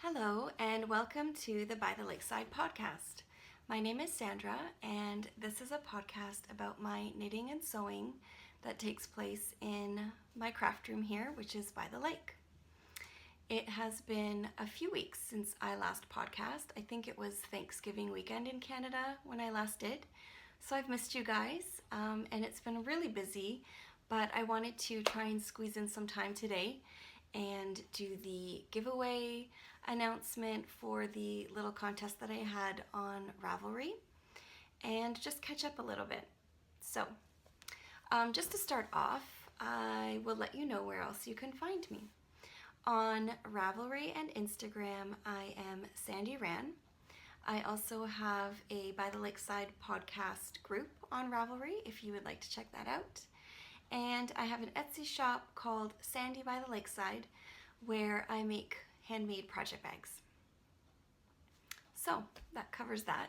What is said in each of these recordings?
Hello and welcome to the By the Lakeside podcast. My name is Sandra and this is a podcast about my knitting and sewing that takes place in my craft room here, which is by the lake. It has been a few weeks since I last podcast. I think it was Thanksgiving weekend in Canada when I last did. So I've missed you guys and it's been really busy, but I wanted to try and squeeze in some time today and do the giveaway announcement for the little contest that I had on Ravelry and just catch up a little bit. So just to start off, I will let you know where else you can find me. On Ravelry and Instagram, I am Sandy Ran. I also have a By the Lakeside podcast group on Ravelry if you would like to check that out. And I have an Etsy shop called Sandy by the Lakeside where I make handmade project bags. So that covers that.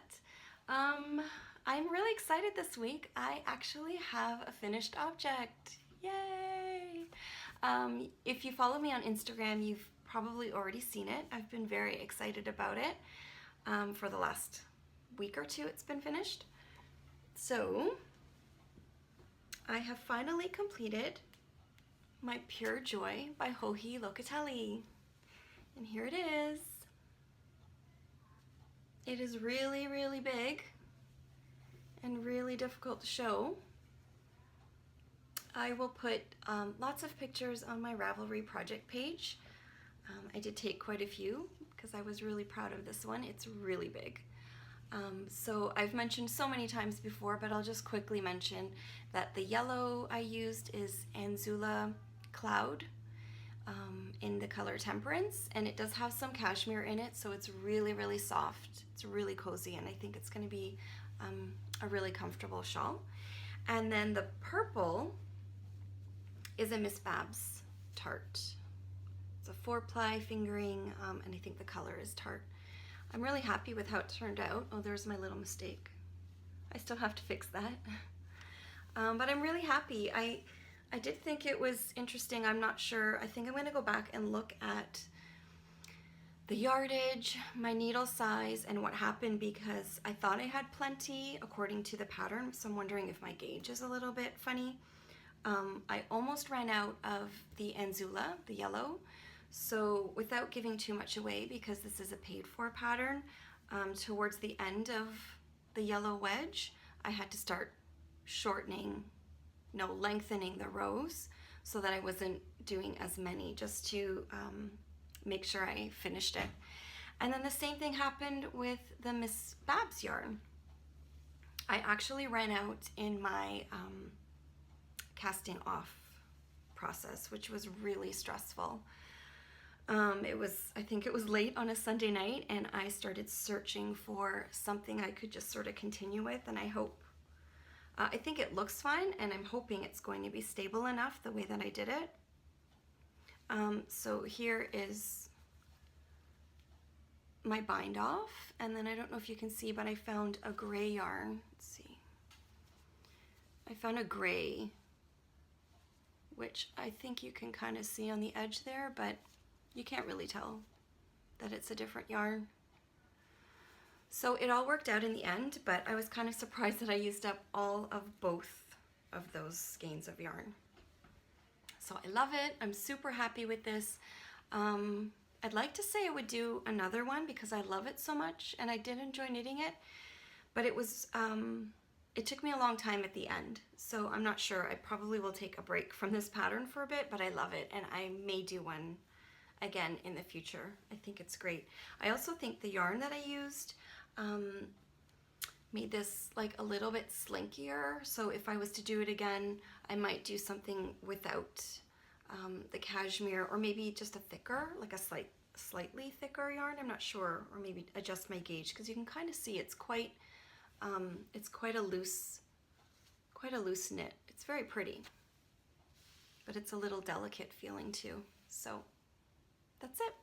I'm really excited this week. I actually have a finished object. Yay! If you follow me on Instagram, you've probably already seen it. I've been very excited about it. For the last week or two it's been finished. So I have finally completed my Pure Joy by JOJI LOCATELLI. And here it is. It is really, really big and really difficult to show. I will put lots of pictures on my Ravelry project page. I did take quite a few because I was really proud of this one. It's really big. So I've mentioned so many times before, but I'll just quickly mention that the yellow I used is ANZULA Cloud in the color Temperence, and it does have some cashmere in it, so it's really, really soft. It's really cozy, and I think it's going to be a really comfortable shawl. And then the purple is a Miss Babs Tarte. It's a 4-ply fingering, and I think the color is Tarte. I'm really happy with how it turned out. Oh, there's my little mistake. I still have to fix that. But I'm really happy. I did think it was interesting. I'm not sure. I think I'm going to go back and look at the yardage, my needle size, and what happened because I thought I had plenty according to the pattern. So I'm wondering if my gauge is a little bit funny. I almost ran out of the ANZULA, the yellow. So without giving too much away, because this is a paid for pattern, towards the end of the yellow wedge, I had to start lengthening the rows so that I wasn't doing as many, just to make sure I finished it. And then the same thing happened with the Miss Babs yarn. I actually ran out in my casting off process, which was really stressful. I think it was late on a Sunday night, and I started searching for something I could just sort of continue with, and I think it looks fine, and I'm hoping it's going to be stable enough the way that I did it. So here is my bind off, and then I don't know if you can see, but I found a gray yarn. Let's see. I found a gray, which I think you can kind of see on the edge there, but you can't really tell that it's a different yarn. So it all worked out in the end, but I was kind of surprised that I used up all of both of those skeins of yarn. So I love it. I'm super happy with this. I'd like to say I would do another one because I love it so much and I did enjoy knitting it, but it took me a long time at the end. So I'm not sure. I probably will take a break from this pattern for a bit, but I love it and I may do one again in the future. I think it's great. I also think the yarn that I used made this like a little bit slinkier, so if I was to do it again I might do something without the cashmere, or maybe just a thicker, like a slightly thicker yarn. I'm not sure, or maybe adjust my gauge because you can kind of see it's quite a loose knit. It's very pretty, but it's a little delicate feeling too. So that's it.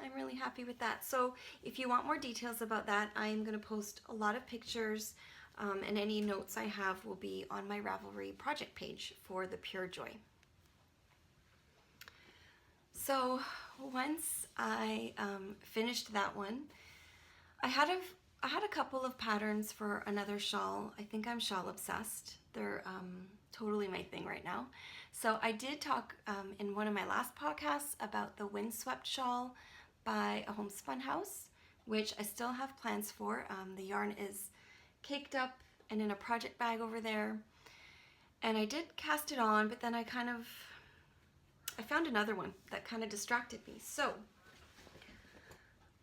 I'm really happy with that. So if you want more details about that, I'm going to post a lot of pictures, and any notes I have will be on my Ravelry project page for the Pure Joy. So once I finished that one, I had a couple of patterns for another shawl. I think I'm shawl obsessed. They're totally my thing right now. So I did talk in one of my last podcasts about the Windswept shawl by a homespun house, which I still have plans for. The yarn is caked up and in a project bag over there. And I did cast it on, but then I found another one that kind of distracted me. So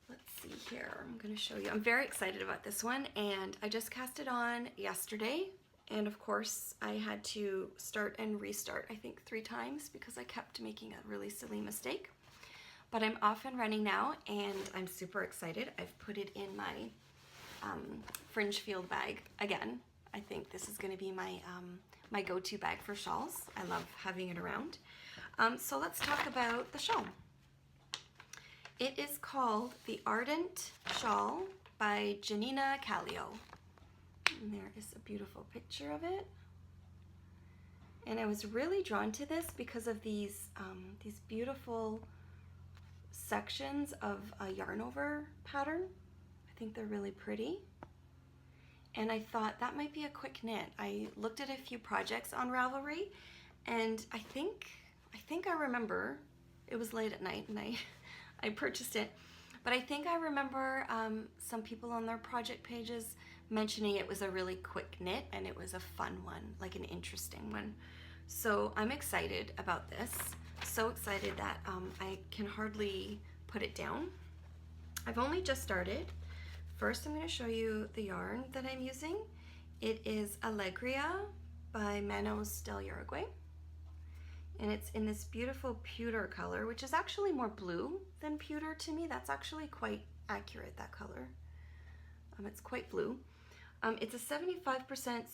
let's see here. I'm going to show you. I'm very excited about this one, and I just cast it on yesterday. And of course, I had to start and restart, I think 3 times, because I kept making a really silly mistake. But I'm off and running now, and I'm super excited. I've put it in my Fringe field bag again. I think this is going to be my my go-to bag for shawls. I love having it around. So let's talk about the shawl. It is called the Ardent Shawl by Janina Kallio. And there is a beautiful picture of it. And I was really drawn to this because of these beautiful sections of a yarn over pattern. I think they're really pretty. And I thought that might be a quick knit. I looked at a few projects on Ravelry, and I think I remember, it was late at night and I purchased it, but I think I remember some people on their project pages mentioning it was a really quick knit and it was a fun one, like an interesting one. So I'm excited about this. So excited that I can hardly put it down. I've only just started. First, I'm going to show you the yarn that I'm using. It is Alegria by Manos del Uruguay. And it's in this beautiful pewter color, which is actually more blue than pewter to me. That's actually quite accurate, that color. It's quite blue. It's a 75%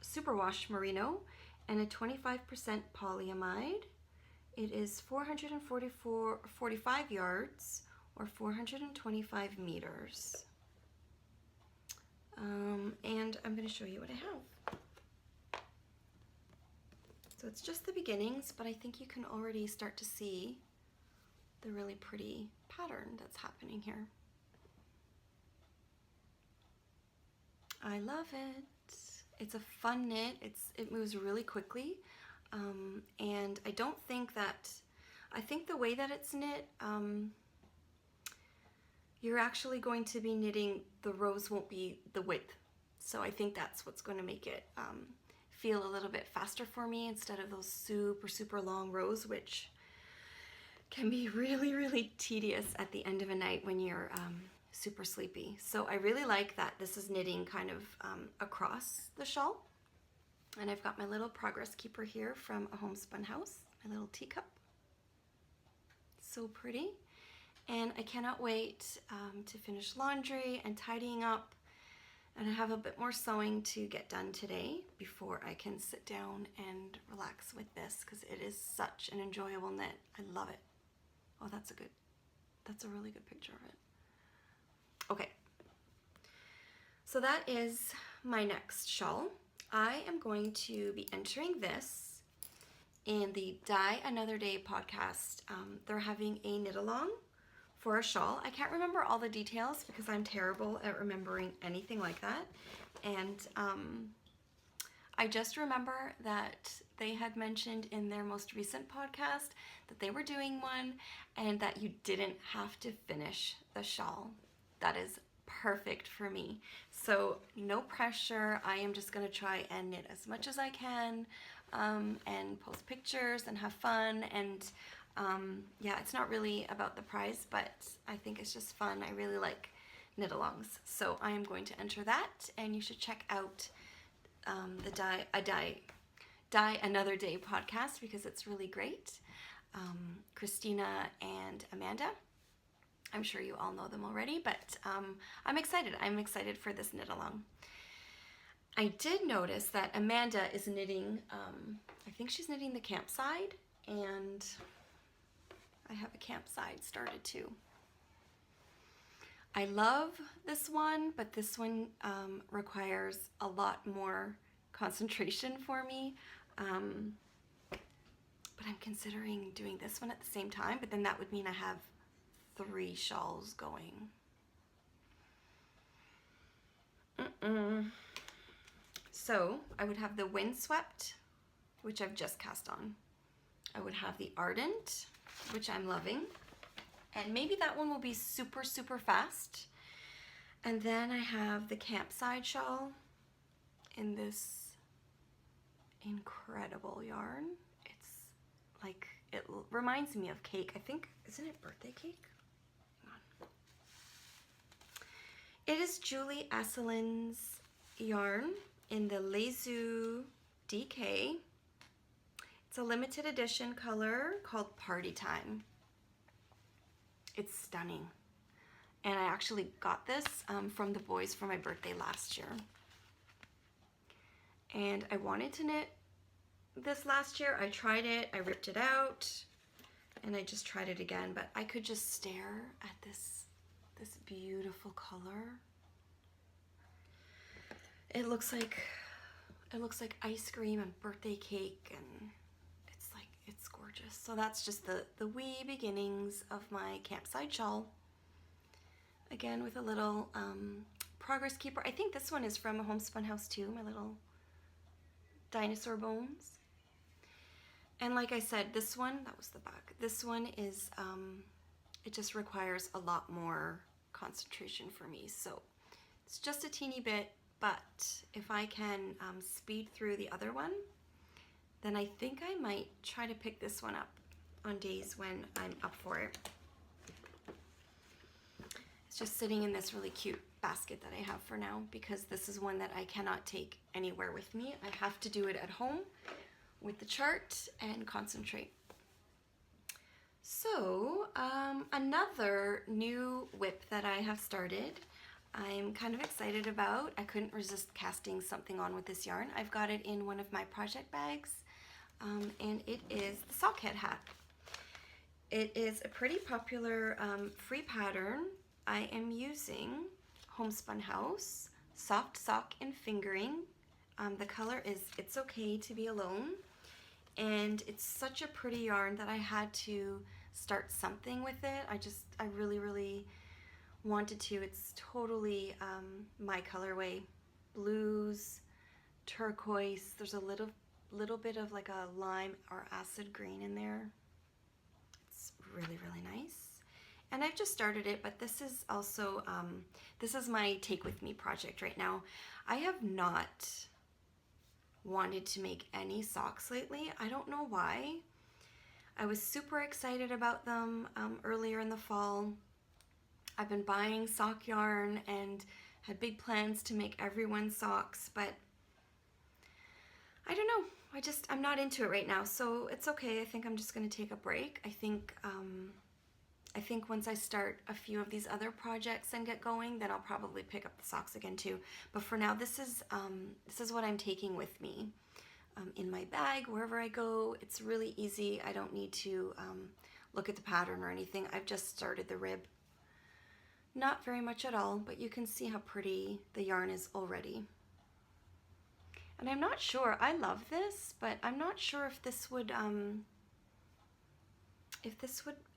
superwash merino and a 25% polyamide. It is 445 yards or 425 meters. And I'm going to show you what I have. So it's just the beginnings, but I think you can already start to see the really pretty pattern that's happening here. I love it. It's a fun knit. It moves really quickly. And I don't think that, I think the way that it's knit, you're actually going to be knitting, the rows won't be the width. So I think that's what's going to make it feel a little bit faster for me instead of those super long rows, which can be really tedious at the end of a night when you're super sleepy. So I really like that this is knitting kind of across the shawl. And I've got my little progress keeper here from a homespun house, my little teacup. So pretty. And I cannot wait to finish laundry and tidying up. And I have a bit more sewing to get done today before I can sit down and relax with this, because it is such an enjoyable knit. I love it. Oh, that's a really good picture of it. Okay. So that is my next shawl. I am going to be entering this in the Die Another Day podcast. They're having a knit along for a shawl. I can't remember all the details because I'm terrible at remembering anything like that. And I just remember that they had mentioned in their most recent podcast that they were doing one and that you didn't have to finish the shawl. That is perfect for me. So no pressure. I am just going to try and knit as much as I can and post pictures and have fun. And yeah, it's not really about the prize, but I think it's just fun. I really like knit-alongs. So I am going to enter that, and you should check out the Die Another Day podcast because it's really great. Christina and Amanda. I'm sure you all know them already, but I'm excited. I'm excited for this knit-along. I did notice that Amanda is knitting, I think she's knitting the Campside, and I have a Campside started too. I love this one, but this one requires a lot more concentration for me. but I'm considering doing this one at the same time, but then that would mean I have 3 shawls going. So I would have the Windswept, which I've just cast on. I would have the Ardent, which I'm loving. And maybe that one will be super, super fast. And then I have the Campside shawl in this incredible yarn. It's like, it reminds me of cake. I think, isn't it birthday cake? Hang on. It is Julie Asselin's yarn in the Lezu DK. It's a limited edition color called Party Time. It's stunning. And I actually got this from the boys for my birthday last year. And I wanted to knit this last year. I tried it, I ripped it out, and I just tried it again, but I could just stare at this beautiful color. It looks like ice cream and birthday cake, and it's gorgeous. So that's just the wee beginnings of my Campside shawl. Again, with a little progress keeper. I think this one is from a Homespun House too, my little dinosaur bones. And like I said, this one, that was the back. This one is, it just requires a lot more concentration for me. So it's just a teeny bit, but if I can speed through the other one, then I think I might try to pick this one up on days when I'm up for it. It's just sitting in this really cute basket that I have for now, because this is one that I cannot take anywhere with me. I have to do it at home with the chart and concentrate. So another new whip that I have started, I'm kind of excited about. I couldn't resist casting something on with this yarn. I've got it in one of my project bags, and it is the Sockhead hat. It is a pretty popular free pattern. I am using Homespun House Soft Sock and Fingering. The color is It's Okay to Be Alone, and it's such a pretty yarn that I had to start something with it. I really wanted to. It's totally my colorway. Blues, turquoise, there's a little bit of like a lime or acid green in there. It's really nice. And I've just started it, but this is also, this is my take with me project right now. I have not wanted to make any socks lately. I don't know why. I was super excited about them earlier in the fall. I've been buying sock yarn and had big plans to make everyone socks, but I don't know. I'm not into it right now, so it's okay. I think I'm just gonna take a break. I think once I start a few of these other projects and get going, then I'll probably pick up the socks again too. But for now, this is what I'm taking with me in my bag wherever I go. It's really easy. I don't need to look at the pattern or anything. I've just started the rib. Not very much at all, but you can see how pretty the yarn is already. And I'm not sure, I love this, but I'm not sure if this would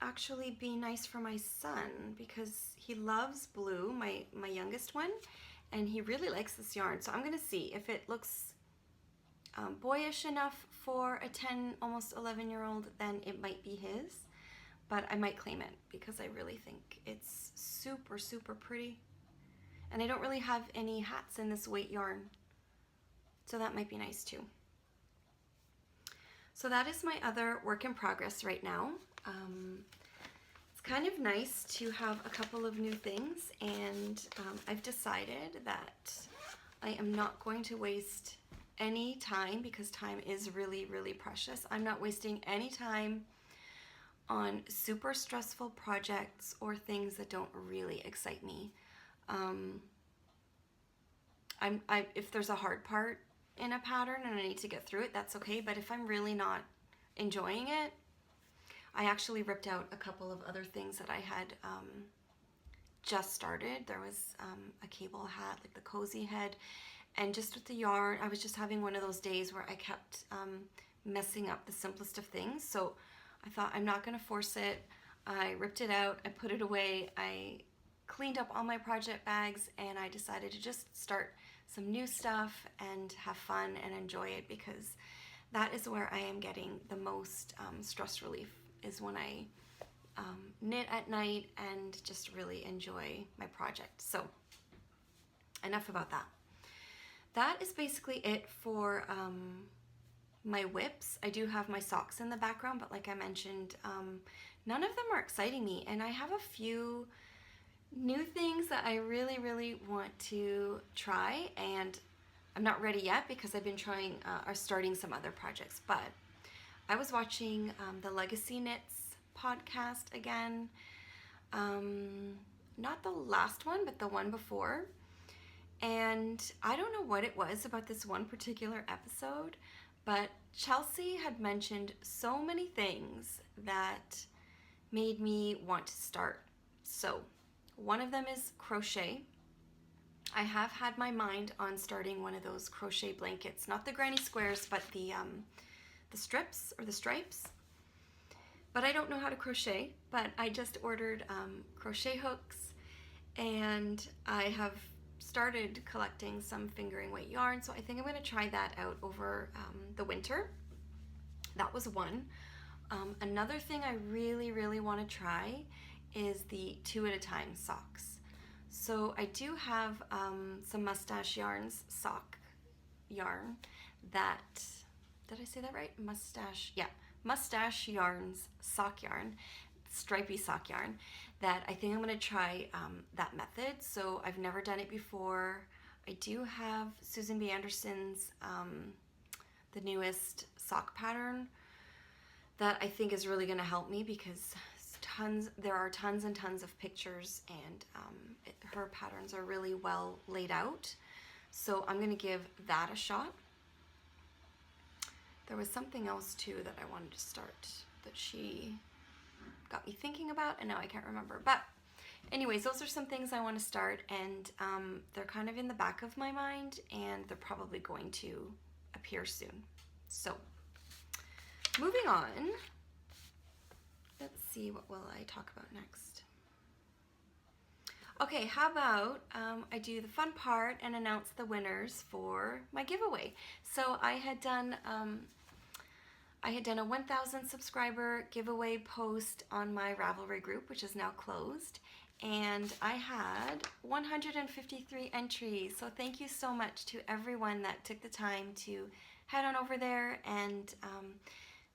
actually be nice for my son, because he loves blue, my youngest one, and he really likes this yarn. So I'm gonna see if it looks boyish enough for a 10, almost 11-year-old, then it might be his, but I might claim it because I really think it's super pretty. And I don't really have any hats in this weight yarn, so that might be nice too. So that is my other work in progress right now. It's kind of nice to have a couple of new things, and I've decided that I am not going to waste any time, because time is really precious. I'm not wasting any time on super stressful projects or things that don't really excite me. If there's a hard part in a pattern and I need to get through it, that's okay. But if I'm really not enjoying it, I actually ripped out a couple of other things that I had just started. There was a cable hat, like the cozy head, and just with the yarn, I was just having one of those days where I kept messing up the simplest of things. So I thought, I'm not going to force it. I ripped it out, I put it away, I cleaned up all my project bags, and I decided to just start some new stuff and have fun and enjoy it, because that is where I am getting the most stress relief, is when I knit at night and just really enjoy my project. So enough about that. That is basically it for my whips. I do have my socks in the background, but like I mentioned, none of them are exciting me, and I have a few new things that I really, really want to try, and I'm not ready yet because I've been trying or starting some other projects. But I was watching the Legacy Knits podcast again, not the last one, but the one before, and I don't know what it was about this one particular episode, but Chelsea had mentioned so many things that made me want to start. So one of them is crochet. I have had my mind on starting one of those crochet blankets, not the granny squares, but the strips or the stripes. But I don't know how to crochet, but I just ordered crochet hooks, and I have started collecting some fingering weight yarn, so I think I'm going to try that out over the winter. That was one. Another thing I really, really want to try is the 2 at a time socks. So I do have some Mustache Yarns sock yarn that, did I say that right? Mustache, yeah, Mustache Yarns sock yarn, stripy sock yarn, that I think I'm going to try that method. So I've never done it before. I do have Susan B. Anderson's the newest sock pattern that I think is really going to help me, because there are tons and tons of pictures, and her patterns are really well laid out. So I'm going to give that a shot. There was something else too that I wanted to start that she got me thinking about, and now I can't remember. But anyways, those are some things I want to start, and they're kind of in the back of my mind, and they're probably going to appear soon. So moving on, let's see, what will I talk about next? Okay, how about I do the fun part and announce the winners for my giveaway. So I had done a 1,000 subscriber giveaway post on my Ravelry group, which is now closed, and I had 153 entries. So thank you so much to everyone that took the time to head on over there and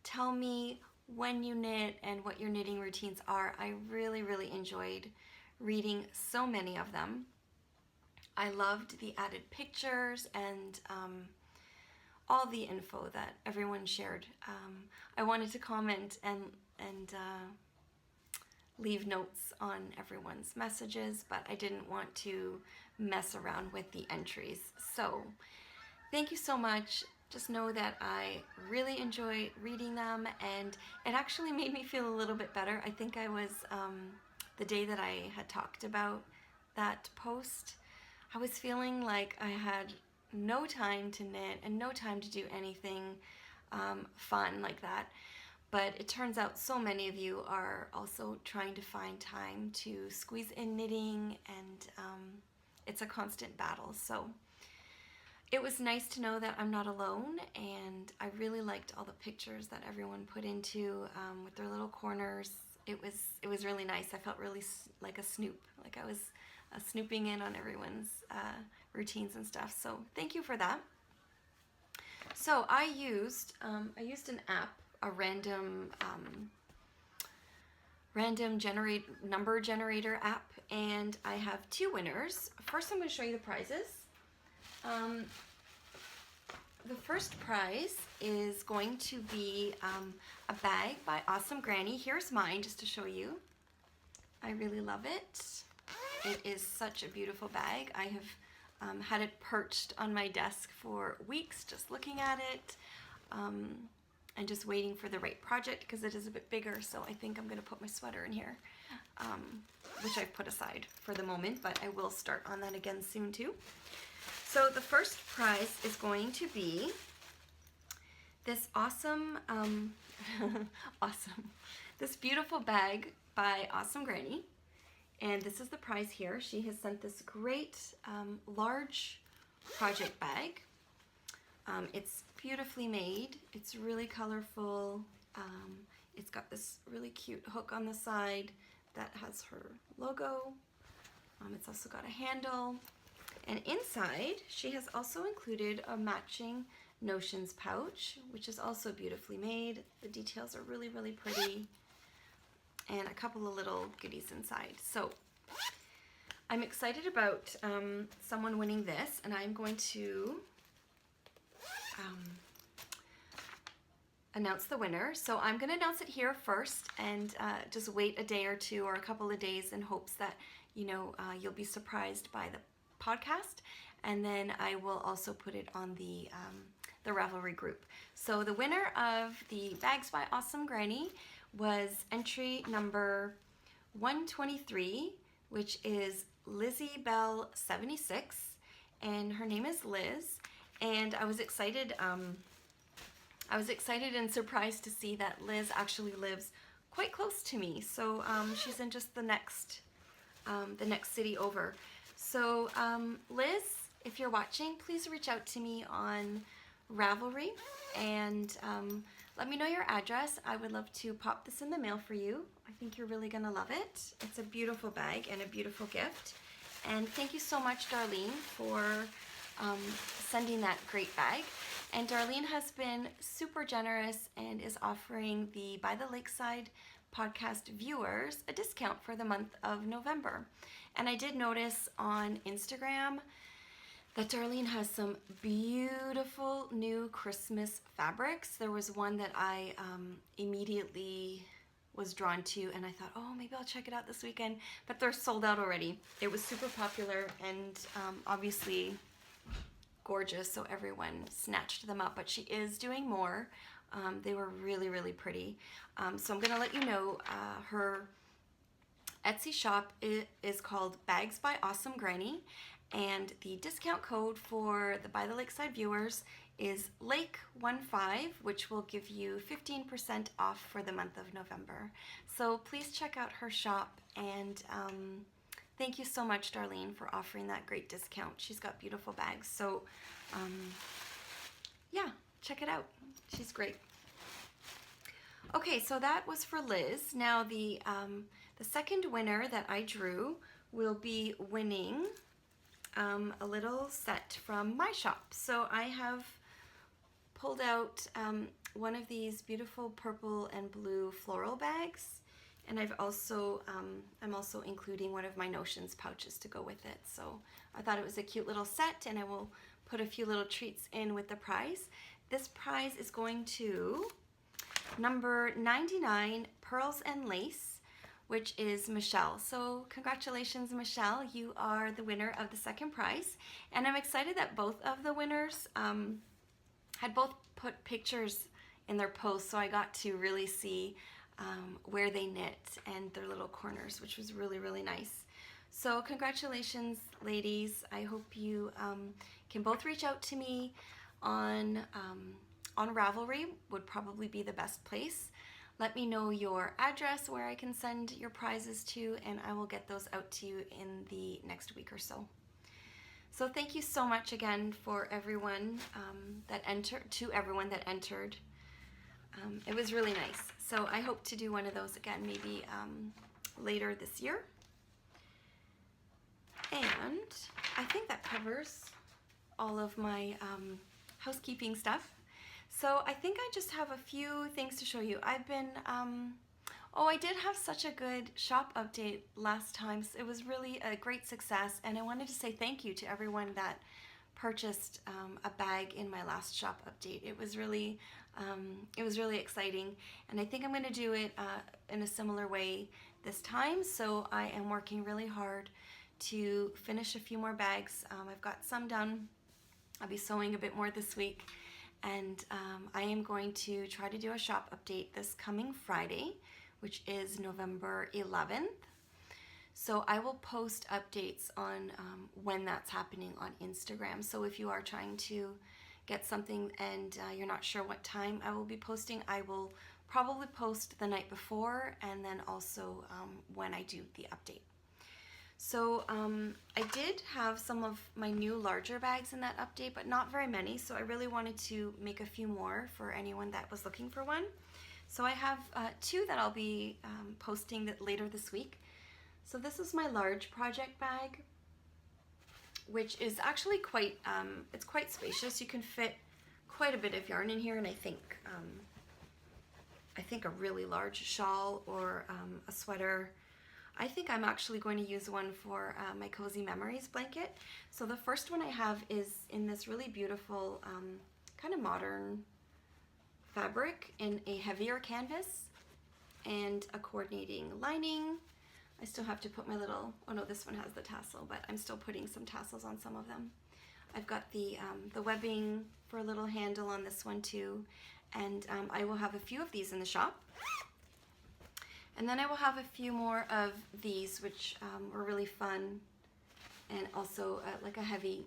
tell me when you knit and what your knitting routines are. I really, really enjoyed reading so many of them. I loved the added pictures and all the info that everyone shared. I wanted to comment and leave notes on everyone's messages, but I didn't want to mess around with the entries. So thank you so much. Just know that I really enjoy reading them, and it actually made me feel a little bit better. I think I was, the day that I had talked about that post, I was feeling like I had no time to knit and no time to do anything fun like that. But it turns out so many of you are also trying to find time to squeeze in knitting, and it's a constant battle. So it was nice to know that I'm not alone, and I really liked all the pictures that everyone put into with their little corners. It was really nice. I felt really like a snoop, like I was snooping in on everyone's routines and stuff. So thank you for that. So I used an app, a random number generator app, and I have 2 winners. First, I'm going to show you the prizes. The first prize is going to be a bag by Awesome Granny. Here's mine just to show you. I really love it. It is such a beautiful bag. I have had it perched on my desk for weeks just looking at it and just waiting for the right project, because it is a bit bigger, so I think I'm going to put my sweater in here, which I've put aside for the moment, but I will start on that again soon too. So the first prize is going to be this awesome, this beautiful bag by Awesome Granny. And this is the prize here. She has sent this great large project bag. It's beautifully made. It's really colorful. It's got this really cute hook on the side that has her logo. It's also got a handle. And inside, she has also included a matching Notions pouch, which is also beautifully made. The details are really, really pretty. And a couple of little goodies inside. So I'm excited about someone winning this, and I'm going to announce the winner. So I'm going to announce it here first, and just wait a day or two or a couple of days in hopes that you'll be surprised by the podcast, and then I will also put it on the Ravelry group. So the winner of the Bags by Awesome Granny was entry number 123, which is Lizzie Bell 76, and her name is Liz. And I was excited and surprised to see that Liz actually lives quite close to me. So she's in just the next city over. So Liz, if you're watching, please reach out to me on Ravelry and let me know your address. I would love to pop this in the mail for you. I think you're really gonna love it. It's a beautiful bag and a beautiful gift. And thank you so much, Darlene, for sending that great bag. And Darlene has been super generous and is offering the By the Lakeside podcast viewers a discount for the month of November. And I did notice on Instagram that Darlene has some beautiful new Christmas fabrics. There was one that I immediately was drawn to, and I thought, oh, maybe I'll check it out this weekend, but they're sold out already. It was super popular and obviously gorgeous, so everyone snatched them up, but she is doing more. They were really, really pretty. So I'm gonna let you know her Etsy shop is called Bags by Awesome Granny, and the discount code for the By the Lakeside viewers is LAKE15, which will give you 15% off for the month of November. So please check out her shop, and thank you so much, Darlene, for offering that great discount. She's got beautiful bags, so yeah, check it out. She's great. Okay, so that was for Liz. Now the second winner that I drew will be winning a little set from my shop. So I have pulled out one of these beautiful purple and blue floral bags, and I'm also including one of my Notions pouches to go with it. So I thought it was a cute little set, and I will put a few little treats in with the prize. This prize is going to number 99, Pearls and Lace, which is Michelle. So congratulations, Michelle. You are the winner of the second prize. And I'm excited that both of the winners had both put pictures in their posts, so I got to really see where they knit and their little corners, which was really, really nice. So congratulations, ladies. I hope you can both reach out to me on Ravelry, would probably be the best place. Let me know your address where I can send your prizes to, and I will get those out to you in the next week or so. So thank you so much again for everyone that entered. It was really nice. So I hope to do one of those again, maybe later this year. And I think that covers all of my housekeeping stuff. So I think I just have a few things to show you. I've been, I did have such a good shop update last time. So it was really a great success, and I wanted to say thank you to everyone that purchased a bag in my last shop update. It was really exciting, and I think I'm going to do it in a similar way this time. So I am working really hard to finish a few more bags. I've got some done. I'll be sewing a bit more this week. And I am going to try to do a shop update this coming Friday, which is November 11th. So I will post updates on when that's happening on Instagram. So if you are trying to get something and you're not sure what time I will be posting, I will probably post the night before and then also when I do the update. So I did have some of my new larger bags in that update, but not very many, so I really wanted to make a few more for anyone that was looking for one. So I have 2 that I'll be posting later this week. So this is my large project bag, which is actually quite, it's quite spacious. You can fit quite a bit of yarn in here, and I think a really large shawl or a sweater. I think I'm actually going to use one for my Cozy Memories blanket. So the first one I have is in this really beautiful kind of modern fabric in a heavier canvas and a coordinating lining. I still have to put my little, oh no, this one has the tassel, but I'm still putting some tassels on some of them. I've got the webbing for a little handle on this one too, and I will have a few of these in the shop. And then I will have a few more of these, which were really fun, and also like a heavy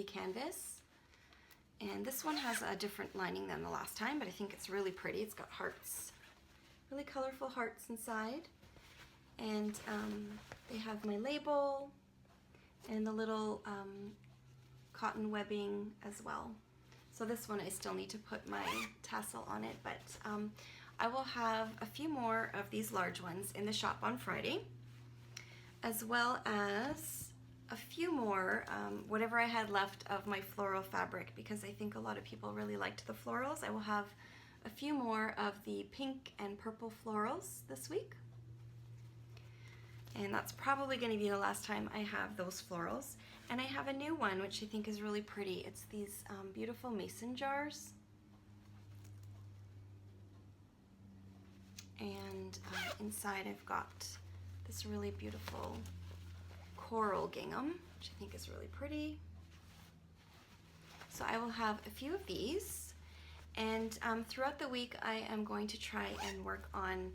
canvas. And this one has a different lining than the last time, but I think it's really pretty. It's got hearts, really colorful hearts inside. And they have my label and the little cotton webbing as well. So this one I still need to put my tassel on it, but I will have a few more of these large ones in the shop on Friday, as well as a few more, whatever I had left of my floral fabric, because I think a lot of people really liked the florals. I will have a few more of the pink and purple florals this week. And that's probably going to be the last time I have those florals. And I have a new one, which I think is really pretty. It's these beautiful mason jars. And inside I've got this really beautiful coral gingham, which I think is really pretty. So I will have a few of these. And throughout the week I am going to try and work on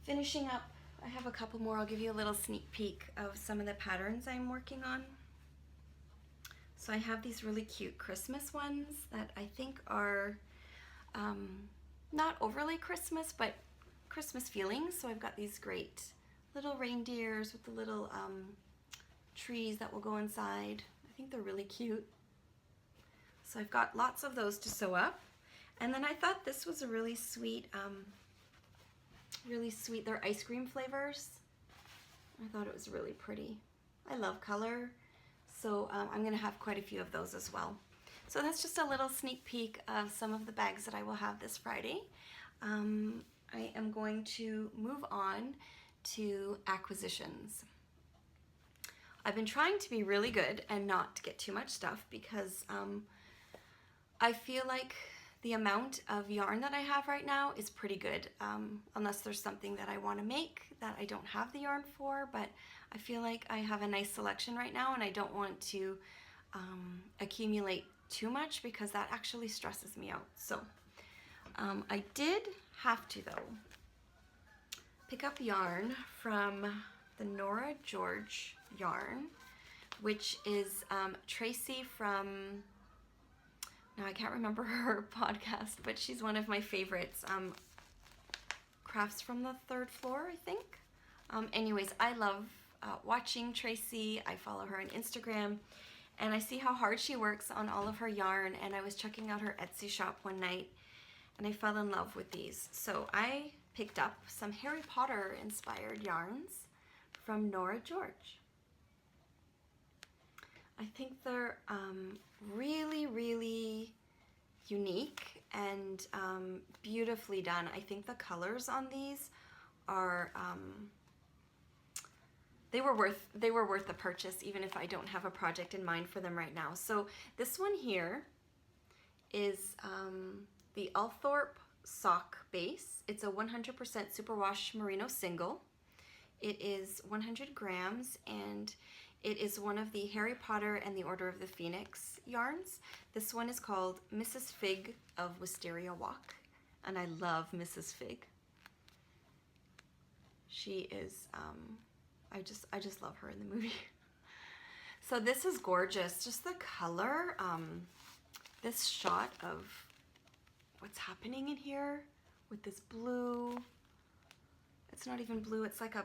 finishing up. I have a couple more. I'll give you a little sneak peek of some of the patterns I'm working on. So I have these really cute Christmas ones that I think are not overly Christmas, but Christmas feelings. So I've got these great little reindeers with the little trees that will go inside. I think they're really cute. So I've got lots of those to sew up. And then I thought this was a really sweet, they're ice cream flavors. I thought it was really pretty. I love color, so I'm gonna have quite a few of those as well. So that's just a little sneak peek of some of the bags that I will have this Friday. I am going to move on to acquisitions. I've been trying to be really good and not to get too much stuff, because I feel like the amount of yarn that I have right now is pretty good, unless there's something that I want to make that I don't have the yarn for, but I feel like I have a nice selection right now, and I don't want to accumulate too much, because that actually stresses me out. So I did have to, though, pick up yarn from the Norah George yarn, which is Tracy from, now I can't remember her podcast, but she's one of my favorites. Crafts from the Third Floor, I think. Anyways, I love watching Tracy. I follow her on Instagram, and I see how hard she works on all of her yarn, and I was checking out her Etsy shop one night, and I fell in love with these. So I picked up some Harry Potter inspired yarns from Norah George. I think they're really, really unique and beautifully done. I think the colors on these are they were worth the purchase, even if I don't have a project in mind for them right now. So this one here is the Althorpe sock base. It's a 100% superwash merino single. It is 100 grams, and it is one of the Harry Potter and the Order of the Phoenix yarns. This one is called Mrs. Fig of Wisteria Walk, and I love Mrs. Fig. She is, I just love her in the movie. So this is gorgeous. Just the color, this shot of what's happening in here with this blue. It's not even blue, it's like a,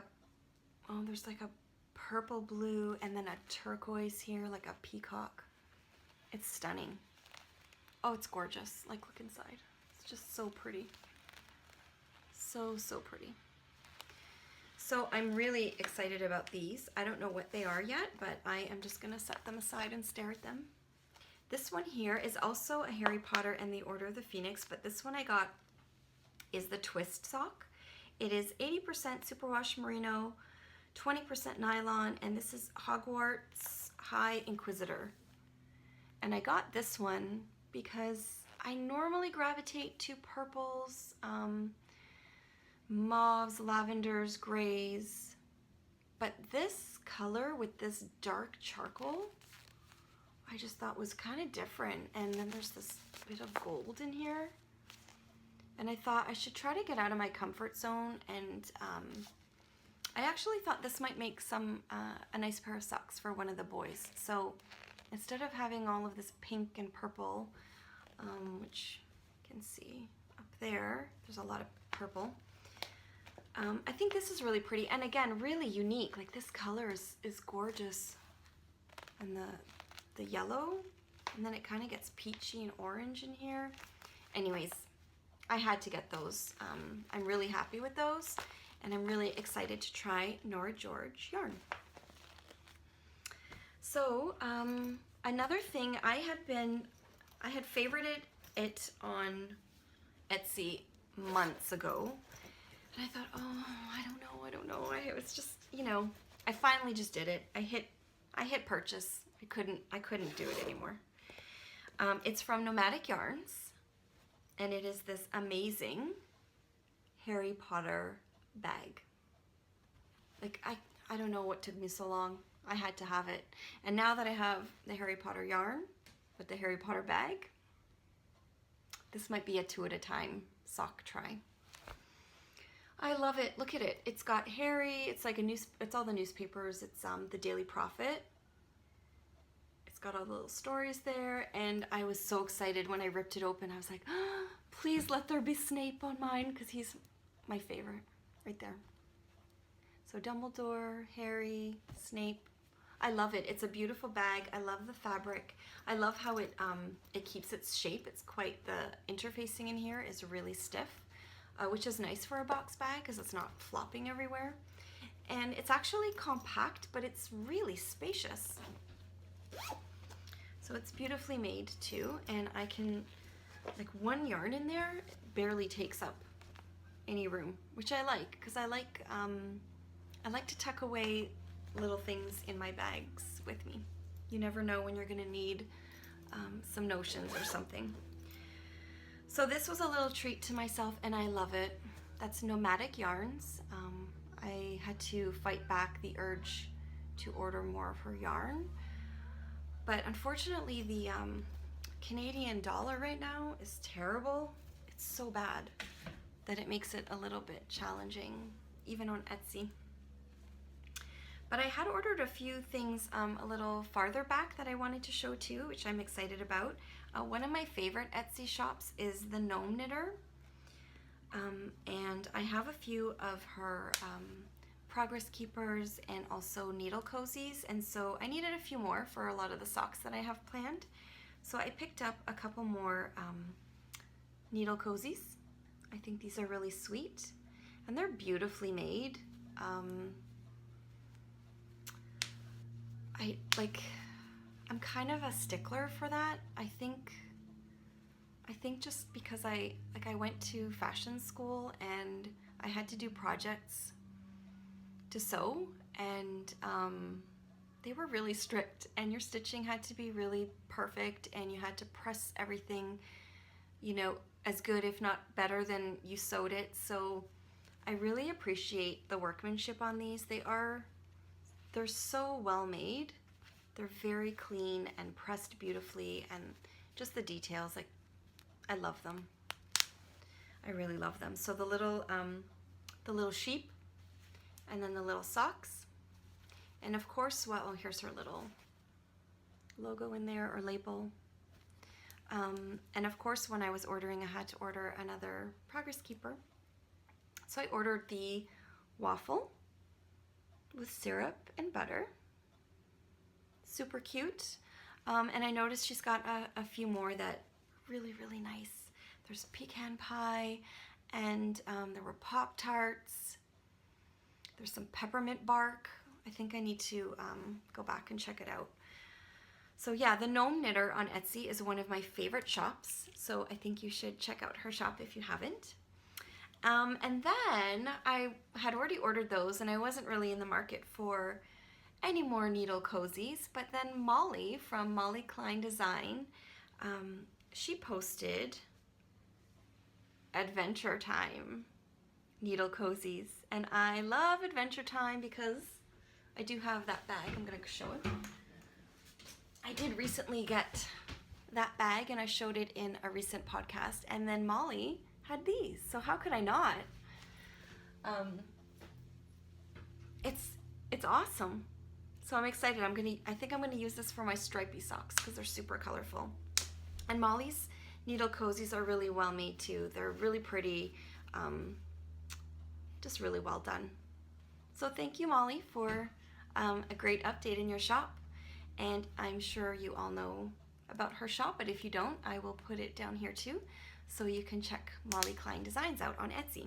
oh, there's like a purple blue and then a turquoise here, like a peacock. It's stunning. Oh, it's gorgeous. Like, look inside. It's just so pretty. So, so pretty. So I'm really excited about these. I don't know what they are yet, but I am just gonna set them aside and stare at them. This one here is also a Harry Potter and the Order of the Phoenix, but this one I got is the twist sock. It is 80% superwash merino, 20% nylon, and this is Hogwarts High Inquisitor. And I got this one because I normally gravitate to purples, mauves, lavenders, grays, but this color with this dark charcoal, I just thought was kind of different. And then there's this bit of gold in here. And I thought I should try to get out of my comfort zone, and I actually thought this might make a nice pair of socks for one of the boys. So instead of having all of this pink and purple, which you can see up there, there's a lot of purple. I think this is really pretty, and again, really unique. Like, this color is gorgeous, and the yellow, and then it kind of gets peachy and orange in here. Anyways, I had to get those. I'm really happy with those, and I'm really excited to try Norah George yarn. So another thing, I had favorited it on Etsy months ago, and I thought, oh, I don't know. It was just, you know, I finally just did it. I hit purchase. I couldn't do it anymore. It's from Nomadic Yarns, and it is this amazing Harry Potter bag. Like, I don't know what took me so long. I had to have it. And now that I have the Harry Potter yarn with the Harry Potter bag, this might be a 2 at a time sock try. I love it. Look at it. It's got Harry. It's like it's all the newspapers. It's the Daily Prophet. It's got all the little stories there, and I was so excited when I ripped it open. I was like, oh, please let there be Snape on mine, because he's my favorite right there. So Dumbledore, Harry, Snape. I love it. It's a beautiful bag. I love the fabric. I love how it keeps its shape. It's quite, the interfacing in here is really stiff, which is nice for a box bag because it's not flopping everywhere. And it's actually compact, but it's really spacious. So it's beautifully made too, and I can, like, one yarn in there barely takes up any room, which I like, because I like to tuck away little things in my bags with me. You never know when you're gonna need some notions or something. So this was a little treat to myself, and I love it. That's Nomadic Yarns. I had to fight back the urge to order more of her yarn, but unfortunately the Canadian dollar right now is terrible. It's so bad that it makes it a little bit challenging, even on Etsy. But I had ordered a few things a little farther back that I wanted to show too, which I'm excited about. One of my favorite Etsy shops is the Gnome Knitter, and I have a few of her Progress Keepers and also needle cozies, and so I needed a few more for a lot of the socks that I have planned. So I picked up a couple more needle cozies. I think these are really sweet, and they're beautifully made. I'm kind of a stickler for that. I think just because I went to fashion school and I had to do projects to sew, and they were really strict, and your stitching had to be really perfect, and you had to press everything, you know, as good if not better than you sewed it. So I really appreciate the workmanship on these. They're so well made. They're very clean and pressed beautifully, and just the details, like, I love them. I really love them. So the little sheep, and then the little socks, and of course, well, here's her little logo in there, or label. And of course, when I was ordering, I had to order another progress keeper. So I ordered the waffle with syrup and butter. Super cute. And I noticed she's got a few more that really, really nice. There's pecan pie, and there were Pop-Tarts. There's some peppermint bark. I think I need to go back and check it out. So yeah, the Gnome Knitter on Etsy is one of my favorite shops. So I think you should check out her shop if you haven't. And then I had already ordered those, and I wasn't really in the market for any more needle cozies, but then Molly from Molly Klein Design, she posted Adventure Time needle cozies, and I love Adventure Time because I do have that bag. I'm gonna show it. I did recently get that bag, and I showed it in a recent podcast, and then Molly had these, so how could I not? It's awesome. So I'm excited. I think I'm gonna use this for my stripy socks because they're super colorful. And Molly's needle cozies are really well made too. They're really pretty, just really well done. So thank you, Molly, for a great update in your shop. And I'm sure you all know about her shop, but if you don't, I will put it down here too, so you can check Molly Klein Designs out on Etsy.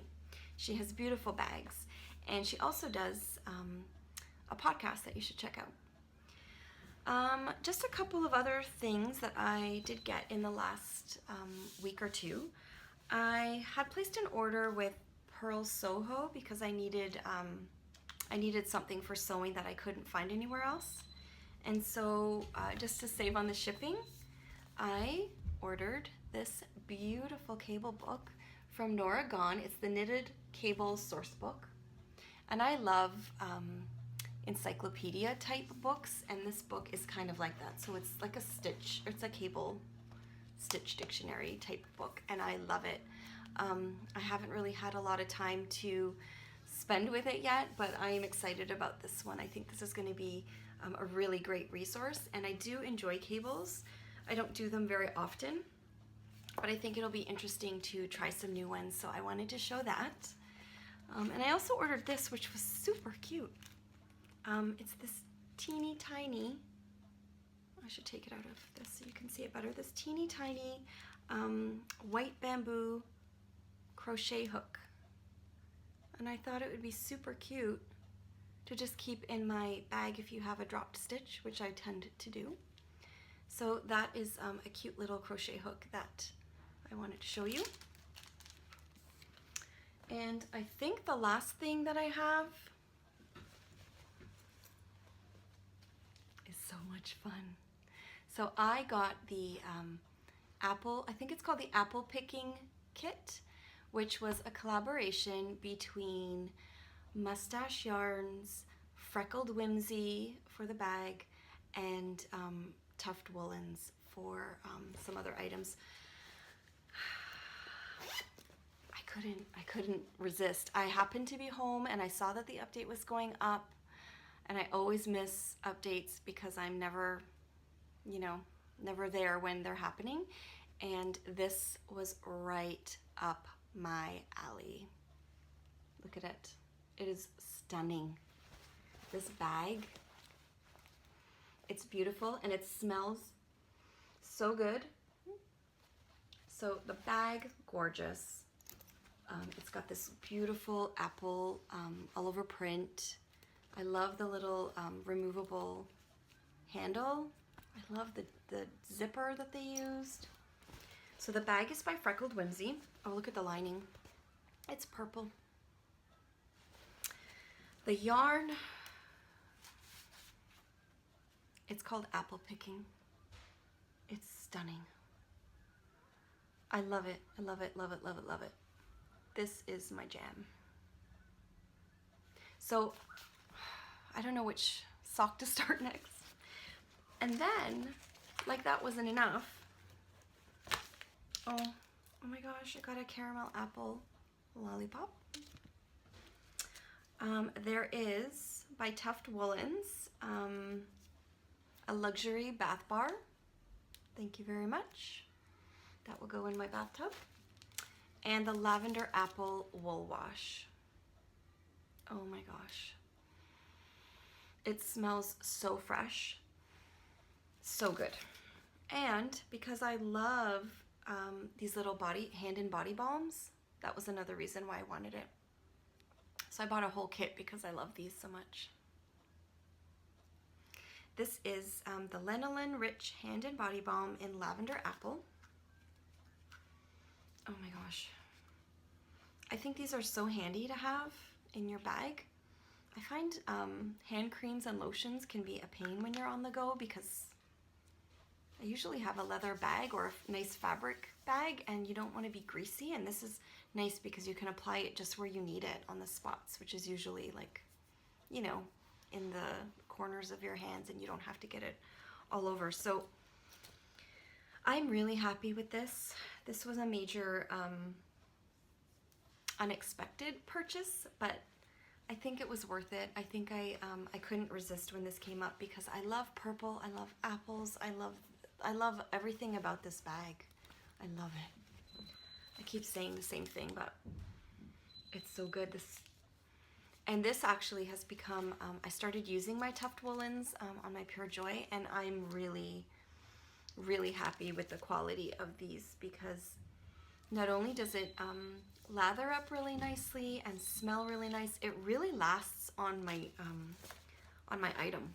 She has beautiful bags, and she also does a podcast that you should check out. Just a couple of other things that I did get in the last week or two. I had placed an order with Pearl Soho because I needed something for sewing that I couldn't find anywhere else. And so just to save on the shipping, I ordered this beautiful cable book from NORAH Gone. It's the Knitted Cable Source Book. And I love encyclopedia type books, and this book is kind of like that. So it's like it's a cable stitch dictionary type book, and I love it. I haven't really had a lot of time to spend with it yet, but I am excited about this one. I think this is going to be a really great resource, and I do enjoy cables. I don't do them very often, but I think it'll be interesting to try some new ones, so I wanted to show that. And I also ordered this, which was super cute. It's this teeny tiny, I should take it out of this so you can see it better, this teeny tiny white bamboo crochet hook. And I thought it would be super cute to just keep in my bag if you have a dropped stitch, which I tend to do. So that is a cute little crochet hook that I wanted to show you. And I think the last thing that I have is so much fun. So I got the apple, I think it's called the apple picking kit, which was a collaboration between MUSTSTASH Yarns, Freckled Whimsy for the bag, and TUFT Woolens for some other items. I couldn't resist. I happened to be home and I saw that the update was going up, and I always miss updates because I'm never, never there when they're happening. And this was right up my alley. Look at it. It is stunning. This bag, it's beautiful and it smells so good. So the bag, gorgeous. It's got this beautiful apple all over print. I love the little removable handle. I love the zipper that they used. So the bag is by Freckled Whimsy. Oh, look at the lining. It's purple. The yarn, it's called Apple Picking. It's stunning. I love it. I love it, love it, love it, love it. This is my jam. So I don't know which sock to start next. And then, like that wasn't enough. Oh my gosh, I got a caramel apple lollipop. There is, by TUFT Woolens, a luxury bath bar. Thank you very much. That will go in my bathtub. And the lavender apple wool wash. Oh my gosh. It smells so fresh. So good. And because I love these little hand and body balms, that was another reason why I wanted it. So I bought a whole kit because I love these so much. This is the Lanolin Rich Hand and Body Balm in Lavender Apple. Oh my gosh. I think these are so handy to have in your bag. I find hand creams and lotions can be a pain when you're on the go because I usually have a leather bag or a nice fabric bag and you don't want to be greasy, and this is nice because you can apply it just where you need it on the spots, which is usually like, you know, in the corners of your hands, and you don't have to get it all over. So I'm really happy with this. This was a major unexpected purchase, but I think it was worth it. I think I couldn't resist when this came up because I love purple, I love apples, I love everything about this bag. I love it. I keep saying the same thing, but it's so good. This actually has become, I started using my TUFT woolens on my Pure Joy, and I'm really, really happy with the quality of these because not only does it lather up really nicely and smell really nice, it really lasts on my item.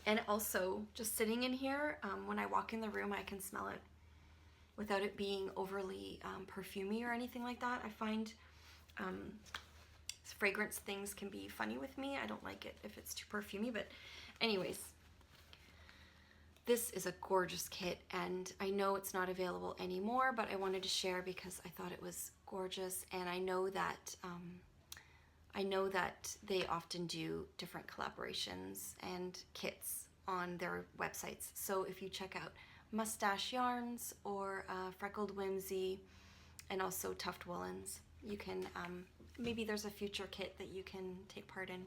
And also, just sitting in here, when I walk in the room, I can smell it without it being overly perfumey or anything like that. I find fragrance things can be funny with me. I don't like it if it's too perfumey, but anyways, this is a gorgeous kit, and I know it's not available anymore, but I wanted to share because I thought it was gorgeous, and I know that they often do different collaborations and kits on their websites. So if you check out MUSTSTASH Yarns or Freckled Whimsy and also TUFT Woolens, you can, maybe there's a future kit that you can take part in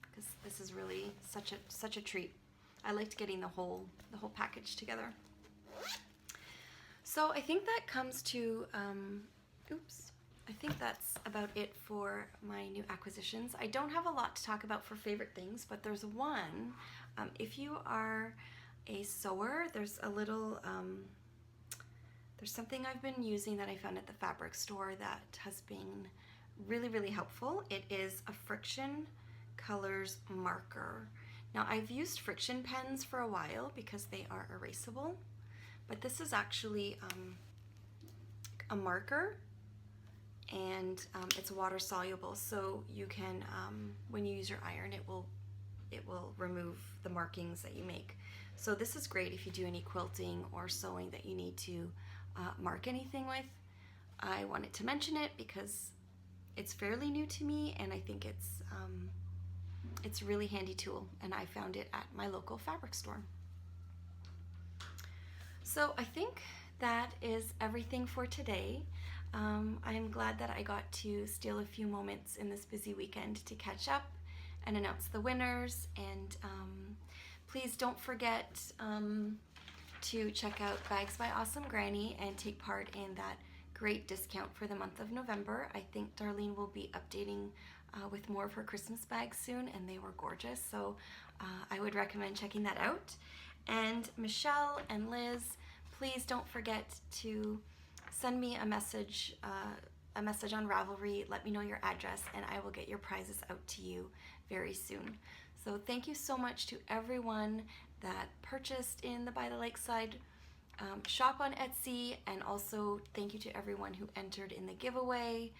because this is really such a treat. I liked getting the whole package together. So I think that comes to, I think that's about it for my new acquisitions. I don't have a lot to talk about for favorite things, but there's one. If you are a sewer, there's a little, there's something I've been using that I found at the fabric store that has been really, really helpful. It is a Friction Colors marker. Now, I've used friction pens for a while because they are erasable, but this is actually a marker, and it's water soluble, so you can, when you use your iron, it will remove the markings that you make. So this is great if you do any quilting or sewing that you need to mark anything with. I wanted to mention it because it's fairly new to me, and I think it's a really handy tool, and I found it at my local fabric store. So I think that is everything for today. I am glad that I got to steal a few moments in this busy weekend to catch up and announce the winners, and please don't forget to check out Bags by Awesome Granny and take part in that great discount for the month of November. I think Darlene will be updating with more of her Christmas bags soon, and they were gorgeous, so I would recommend checking that out. And Michelle and Liz, please don't forget to send me a message on Ravelry. Let me know your address, and I will get your prizes out to you very soon. So thank you so much to everyone that purchased in the By the Lakeside shop on Etsy, and also thank you to everyone who entered in the giveaway.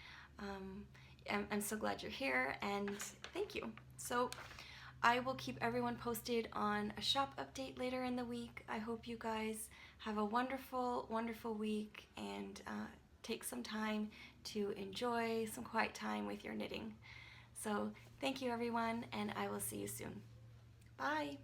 I'm so glad you're here, and thank you. So I will keep everyone posted on a shop update later in the week. I hope you guys have a wonderful, wonderful week, and take some time to enjoy some quiet time with your knitting. So thank you, everyone, and I will see you soon. Bye.